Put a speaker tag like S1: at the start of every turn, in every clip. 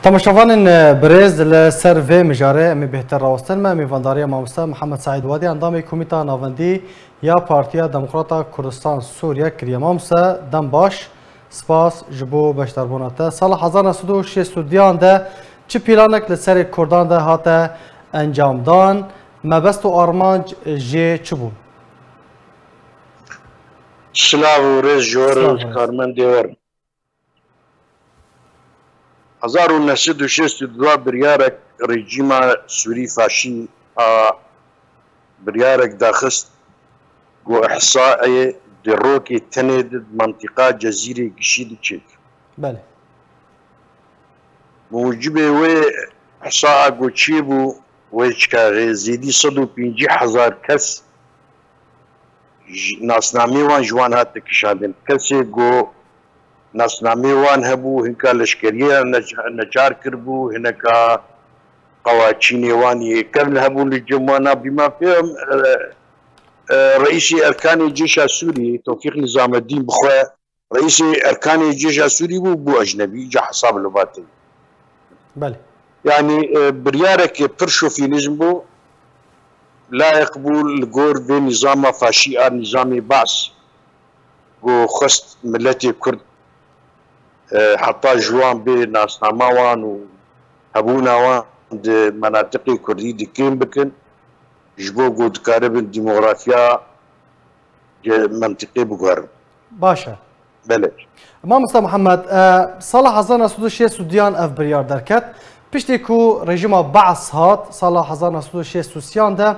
S1: تماشاوان برز لسر و مجاره امی بهتر راستن ما میوانداری مامستا محمد سعید وادی اندام کمیته ناوندی یا پارتیا دموکراتا کردستان سوریا کریا مامستا دم باش سپاس جبو بشتربوناته سال 1960 دیان ده چه پیلانک لسر کردان ده هاته انجام دان مبست و آرمانج جه چبون
S2: سلاو و رز جور کارمن دیور 1962 بریارک رژیم سوری فاشی بریارک داخست و احصاء دروکی تند منطقه جزیره گشید چید.
S1: بله.
S2: موجبه و احصاء گوچی بو و چکار زیدی 150,000 کس ناسنامی وان جوان هات کشاندن کسی گو ناسنامه وان هبو هنکا لشکریه نجار کربو هنکا قواچینی وانی کرن هبو لجموانا بما فيهم رئيس أركان الجيش السوري توفيق نظام الدين بخوا رئيس أركان الجيش السوري بو أجنبي جا حساب لباتي
S1: بله
S2: يعني بريارك برشوفينيزم بو لا يقبل الجور بين نظام فاشي نظام بعث و خست ملتي كرد حتى جوان بين ناسنامه وان و هبونا وان مناطق كردي دكين بكن جبو قد كارب الديموغرافيا منطقي بقارب
S1: باشا
S2: بله
S1: ما مصطفى محمد صالح حزان سودوشي سوديان اف بريار دركت بيشتي كو رژیم بعث هات صالح حزان سودوشي سوسيان ده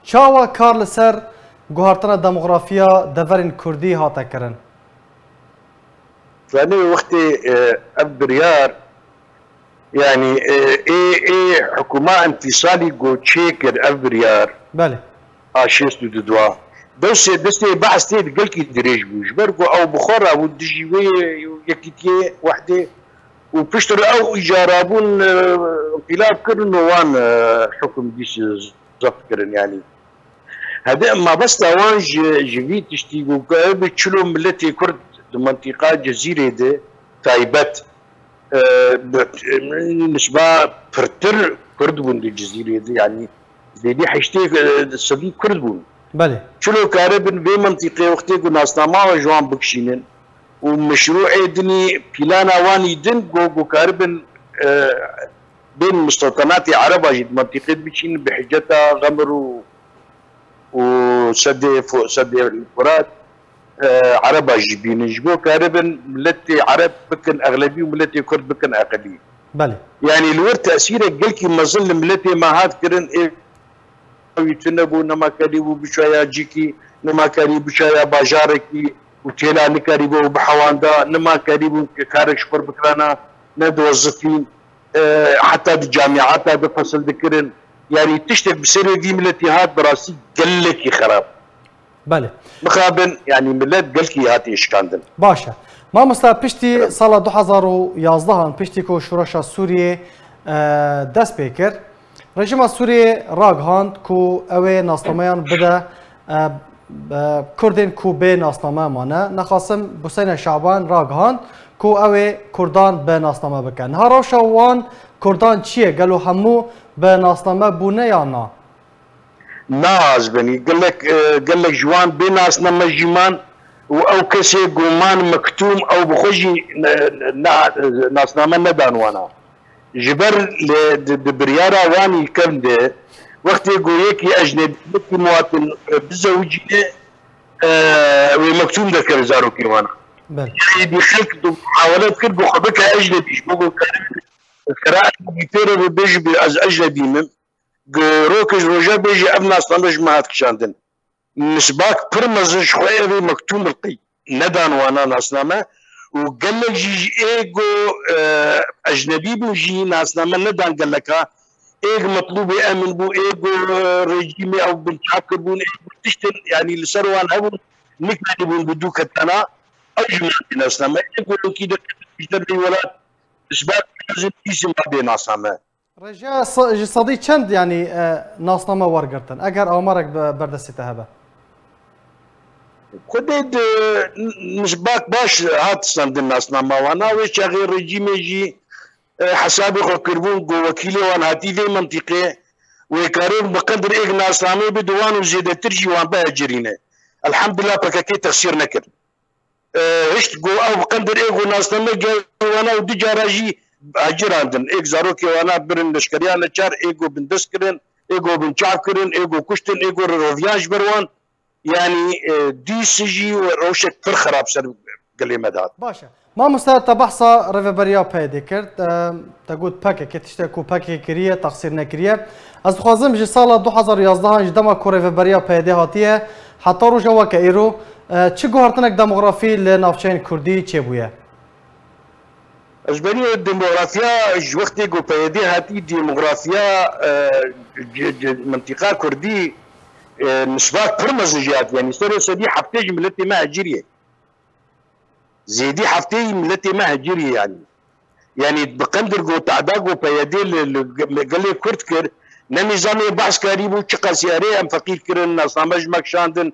S1: چاوا كارل سر گوهرتنا ديموغرافيا دفرين كردي هاتا كرن
S2: فأنا وقتي أبريار يعني إيه حكومة انفصالي جو تشيكر أبريار
S1: بله
S2: شيستو ددوا دستي بعث تيد قلكي دريج بوش برقو أو بخورة أو دجيوية يكتيه وحدة وبشتر أو إجارابون انقلاب كرن وان حكم ديش زفت كرن يعني هذا ما بس توان جويت تشتيقو بتشلو ملتي كرد منطقة جزيرة ده تايبت نسبة فرتر كرد بون دي جزيرة ده يعني دي حشتي صديق كرد بون
S1: بله
S2: شلو كاربن بي منطقة وقتي كو ناسناما وجوان بكشينن ومشروع دني بلانا واني دن جو كاربن بين مستوطنات عرب جد منطقة بكشين بحجتها غمر وسد فوق سد الفرات عرب جبين جبو كاربن ملتي عرب بكن اغلبي وملتي كرد بكن اقلي
S1: بله
S2: يعني الور تاثيره قلكي مظل ملتي ما هاد كرن يتنبو نما كاريبو بشايا جيكي نما كاريبو بشايا باجاركي وتيلا نكاريبو بحواندا نما كاريبو كارك شبر بكرانا ندو وظفين حتى بالجامعات هذا فصل ذكرن يعني تشتك بسر دي ملتي هاد براسي قلكي خراب
S1: بله
S2: مخابن يعني ملت قلكي هاتي اشكاندن
S1: باشا ما مصطفى بيشتي صالة 2011 بيشتي كو شورشا سوريا دست بيكر رژیم سوریه راگ هاند کو اوه ناسنامه‌یان بده کردین کو به ناسنامه مانه نخواستم حسین شعبان راگ هاند کو اوه کردان به ناسنامه بکن هر روشوان کردان چیه گلو همو به ناسنامه بونه یا نه
S2: ناز بني قال لك جوان بين ناسنامه جيمان او كسي قومان مكتوم او بخجي ناسنامه ندان وانا جبر بريارة واني كم ده وقت يقولك أجنبي مواطن بزوجي ومكتوم ده كرزارو كيوانا يعني بخلق محاولات كرب وخبك أجنبي شبقوا القراءة بيتيرو بيجي از أجنبي من روكش روجا بيجي أبنا أصلا جماعات كشاندن نسباك برمزش خوية مكتوم القي ندان وانا ناسنامه وقال لك جي ايجو اجنبي بو جي ناسنامه ندان قال لك ايج مطلوب يامن بو ايجو رجيمي او بنشاكر بون ايجو تشتن يعني لسروان هبون نكني بون بدوك التنا اجمع ناسنامه يقولوا كده يشتري ولاد اسباب لازم اسم ما بين ناسنامه
S1: رجاء صديق چند يعني ناسنامه ورقرتن اگر امرك بردست هبه
S2: خديد نسباك باش هات صند الناس نما وانا وش غير رجيم يجي حسابي خو كربون جو وكيلي وان هاتي في منطقه ويكارون بقدر ايق ناسامي بدوان وزيادة ترجي وان بها جرينه الحمد لله بكاكي تخسير نكر هشت جو او بقدر ايق ناسامي وانا ودي جاراجي اجر عندن ايق زاروكي وانا برن لشكريان لچار ايقو بندس كرن ايقو بنچاف كرن ايقو كشتن ايقو روفياج بروان يعني دي سجي وروشك تر خراب سر قلي مداد
S1: باشا ما مستعد تبحثا ريفبريا بيدي كرت تقول باكي كتشتكو باكي كريه تقصير نكريه از خوازم جي سالا 2011 جدما كو ريفبريا بيدي هاتيه حتى رو جوا كايرو چه گوهرتنك ديموغرافي لنافچين كردي چه بويه
S2: اجبني الديموغرافيا وقتي جو بيدي هاتي ديموغرافيا منطقه كردي نسبات برمزجات يعني سوري سدي حبتي ملتي ما هجريه زيدي حفتي ملتي ما هجري يعني بقندر جو تعداغو بيدي قال لي كرت كر نميزاني بحث كاريبو تشقا سياري ام فقير كرن نصامج مكشاندن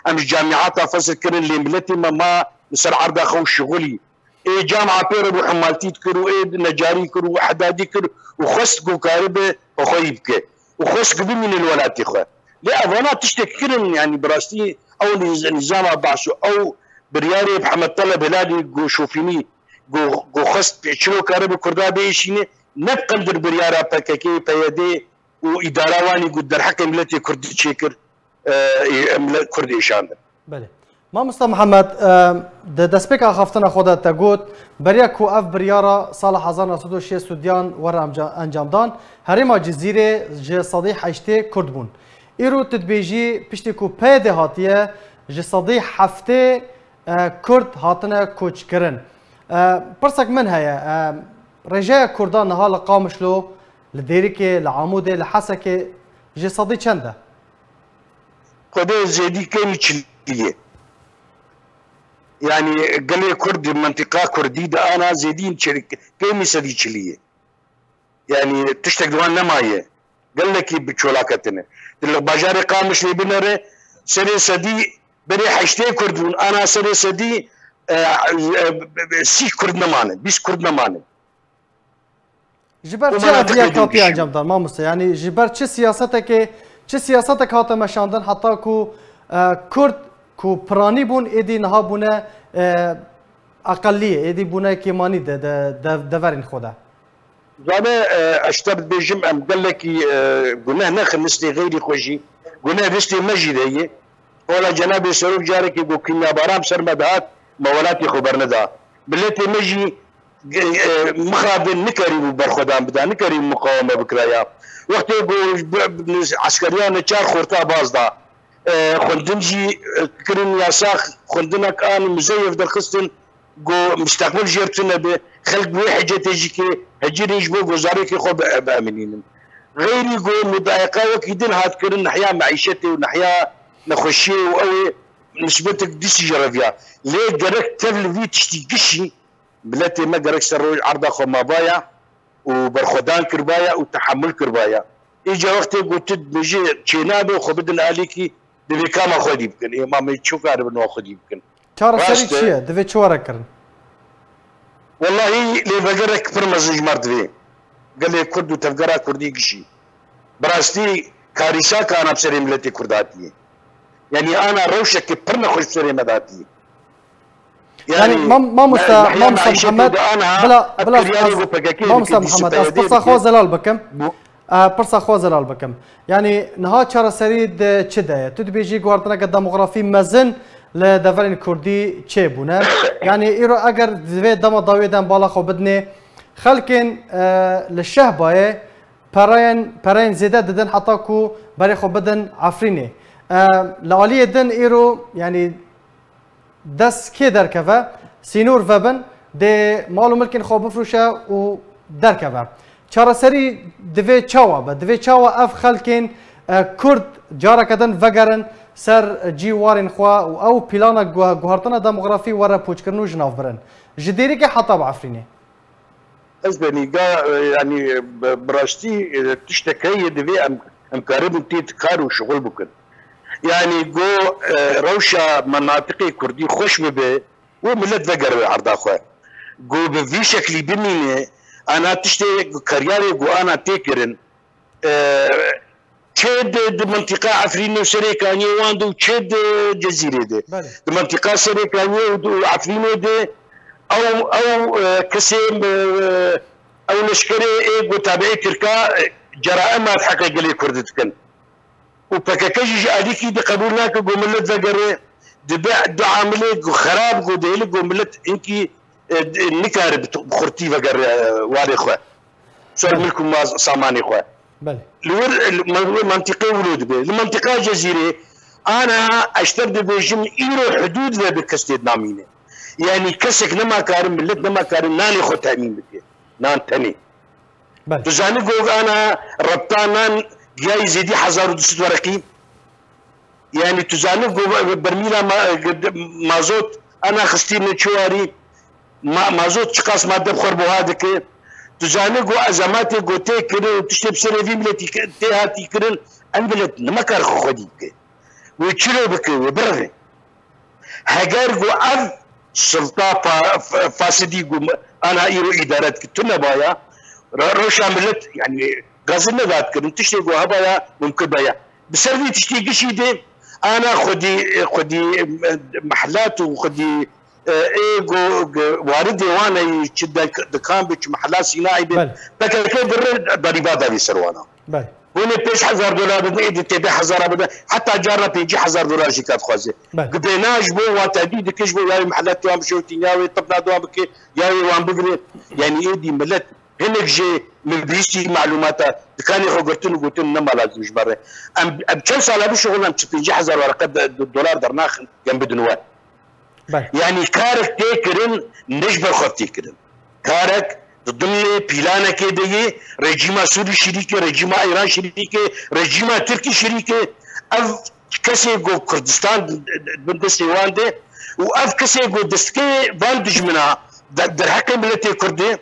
S2: ام جامعات فصل كرن اللي ملتي ما مسر عرض اخو شغلي اي جامعه بيرو حمالتي كرو اي نجاري كرو حدادي كرو وخص جو كاربه وخيبك وخص من الولات اخوه لا افانا تشتكي كرن يعني براستي او نظام بعثو او برياري محمد طلب هلالي جو شوفيني جو خست شنو كارب كردا بيشيني نبقندر بريارا باكاكي بيدي واداره واني قد در حق ملتي كردي تشيكر كردي ايشاندر
S1: بله ما مصطفى محمد دسبيكا خفتنا خودت تقول بريا كو اف بريارا صالح حزان اسودو شي سوديان ورا انجام دان هريما جزيره جي صديح عشتي كردبون ايرو تدبيجي بيشتكو بيدي هاتيه جي صديح حفته كرد هاتنا كوچ كرن برسك من هيا رجاء كردان نهال قامشلو لديريكي لعمودي لحسكي جي صدي چنده
S2: قد زيدي كيمي چليه يعني قال لي كرد منطقه كردي ده انا زيدين كيمي سدي چليه يعني تشتك دوان نمايه قال لك بچولاكتنه باجاري قامش لي بنره سري سدي بري حشتي كردون انا سري سدي سي كرد نمانه بيس كرد نمانه
S1: جبر چه ادویه کاتی انجام داد ما مست يعني جبر چه سیاستك هات مشاندن حتى كو كرد كو براني بون ايدي نها بونه اقليه ايدي بونه كيماني دورين خوده
S2: زانا اشترط بيجم ام قال لك قلنا ناخذ نسلي غيري خوجي قلنا رستي مجديه ولا جناب سروق جارك يقول كنا برام سرمدات مولاتي خبرنا دا بلتي مجي مخابن نكري برخدان بدا نكري مقاومه بكرايا وقت يقول عسكريان تشار خورتا بازدا خندنجي كرن ياساخ خندنك ان مزيف درخستن جو مستقبل جيرتنا بخلق بحجه تجيكي هجري يجبو وزاريكي خو بامنين غيري جو مضايقه وكيدن هات كرن نحيا معيشتي ونحيا نخشي وقوي نسبتك ديسي جرافيا ليه جرك تفل في تشتي قشي بلاتي ما جرك سروي عرضه خو مابايا وبرخدان كربايا وتحمل كربايا اجا وقت قلت بيجي تشينابي وخو بدنا عليكي دبي كما خدي يمكن ما تشوف عارف انه خدي يمكن
S1: شهر سريع شيء دبي شو ركرن
S2: والله لي بقرك برمز مرد في قال لي كرد وتفقرا كردي قشي براستي كارثه كان بسري ملتي كرداتي يعني انا روشك برنا خوش بسري مداتي
S1: يعني ما محمد بلا ما محمد برصا خو زلال بكم برصا خو زلال بكم يعني نها شهر سريد چدايه تدبيجي گوارتنا ديموغرافي مزن لدفرين كردي چه بونه يعني ايرو اگر دوی دم داویدن بالا خو بدنه خلكن للشهبايه پراين زياده ددن حتى كو بري خو بدن عفرينه لعاليه دن ايرو يعني دس كي دركفه سينور فبن دي مالو ملكن خو بفروشه و دركفه چارسري دوی چاوا اف خلكن كرد جارا كدن وگرن سر جي وارن خوا او بلانا گوهرتنا ديموغرافي ورا پوچكرنو جناف برن جديري كي حتى بعفرينه
S2: ازبني يعني براشتي تشتكي دوي ام كارب تيت كارو شغل بكن يعني جو روشة مناطقي كردي خوش ببه وملت وقر عرضا خواه جو بفي شكلي بمينه انا تشتي كرياري جو انا تيكرن تشد منطقه عفرين وسريكاني واندو تشد جزيره دي منطقه سريكاني وعفرين دي او كسيم او لشكري ايجو تابعي تركا جرائم حقا قلي كردتكن وبكاكاجي عليكي دي قبولناك جو ملت ذاقري دي عاملي خراب جو ديلي جو ملت انكي نكارب بخورتي فقر واري خواه سؤال ملكم ما ساماني خواه المنطقة ولود به المنطقة جزيرة أنا أشترد بيجم إيرو حدود ذا بكستيد نامينه يعني كسك نما كارم ملت نما كارم ناني خو تأمين بكي نان تاني تزاني قوغ أنا ربطان جاي زيدي 1200 ورقي يعني تزاني قوغ برميلا مازوت أنا خستين نتشواري مازوت شقاس مادة بخور بوهادك تزاني قو أزماتي قو تيكرن وتشتب سرفي ملتي تيهاتي كرن أنبلت نمكار خو خدي بكي ويتشلو بكي وبرغي هجار قو أذ سلطة فاسدي قو أنا إيرو إدارات كتنا بايا روشا ملت يعني غازلنا ذات كرن تشتي قو هبايا ممكن بايا بسرفي تشتي قشي دي أنا خدي محلات وخدي ايجو واردي وانا يشد دكان بيش محلات صناعي لكن كيف ضريبات هذه سروانا هنا بيش $1000 بدنا ايدي تبيع 1000 بدنا حتى جارنا بيجي $1000 شيكات خوازي قبيناش بو وتعديد كيش بو ياوي محلات دوام شوتين ياوي طبنا دوام بكي ياوي وان بقري يعني ايدي ملت هناك جي من بيشتي معلوماتها دكاني قلتن وقلتن نما لازم جبره ام كم سنه بشغل ام بيجي $1000 $1 درناخ جنب دنوات يعني كارك تيكرن نجبر خط تيكرن كارك ضمن بلانا كده رجيما سوري شريكه رجيما ايران شريكه رجيما تركي شريكه اف كسي جو كردستان بندسي وانده واف كسي جو دستكي باندج منها در حكم ملتي كردي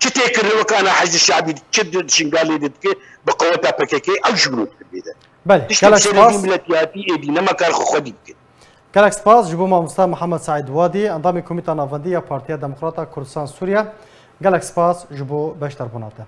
S2: تيكرن وكان حج الشعبي تشد شنغالي دتكي بقوتها بكيكي او جبروت كده
S1: بله كلاش باس
S2: ملتياتي ايدي نما كار خدي
S1: كلاكس باس جبو مامستا محمد سعيد وادي انضامي كوميتا نافندية بارتيا ديمقراطا كردستان سوريا كلاكس باس جبو بشتر بناته